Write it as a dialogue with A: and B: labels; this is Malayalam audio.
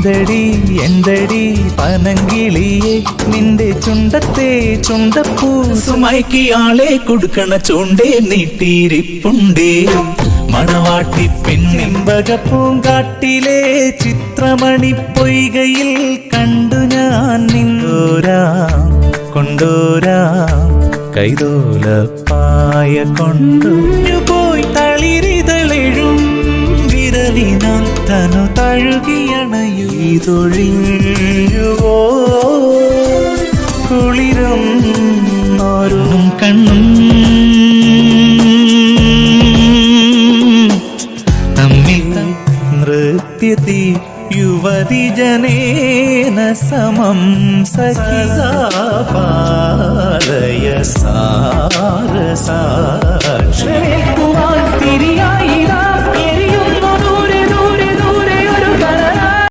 A: എന്തടി പനങ്കിളിയെ നിന്റെ ചുണ്ടത്തെ ചുണ്ടപ്പൂ
B: സുമൈക്ക് ആളെ കൊടുക്കണ ചൂണ്ടേ നീട്ടിയിരിപ്പുണ്ടേ മണവാട്ടി
A: പെണ്ണിമ്പക പൂങ്കാട്ടിലെ ചിത്രമണി പൊയ്കയിൽ കണ്ടു ഞാൻ കൊണ്ടോരാം കൈതോലപ്പായ കൊണ്ടുപോയി തളിരിതളെഴും വിരലിനാൽ തനു തഴുകിയണയുതൊഴിഞ്ഞുവോ കുളിരും നോരും കണ്ണും തമ്മിൽ നൃത്യതി യുവതി ജനേന സമം സഖിപാലയ സാരസാക്ഷേക്കുവാൻ തിരിയാ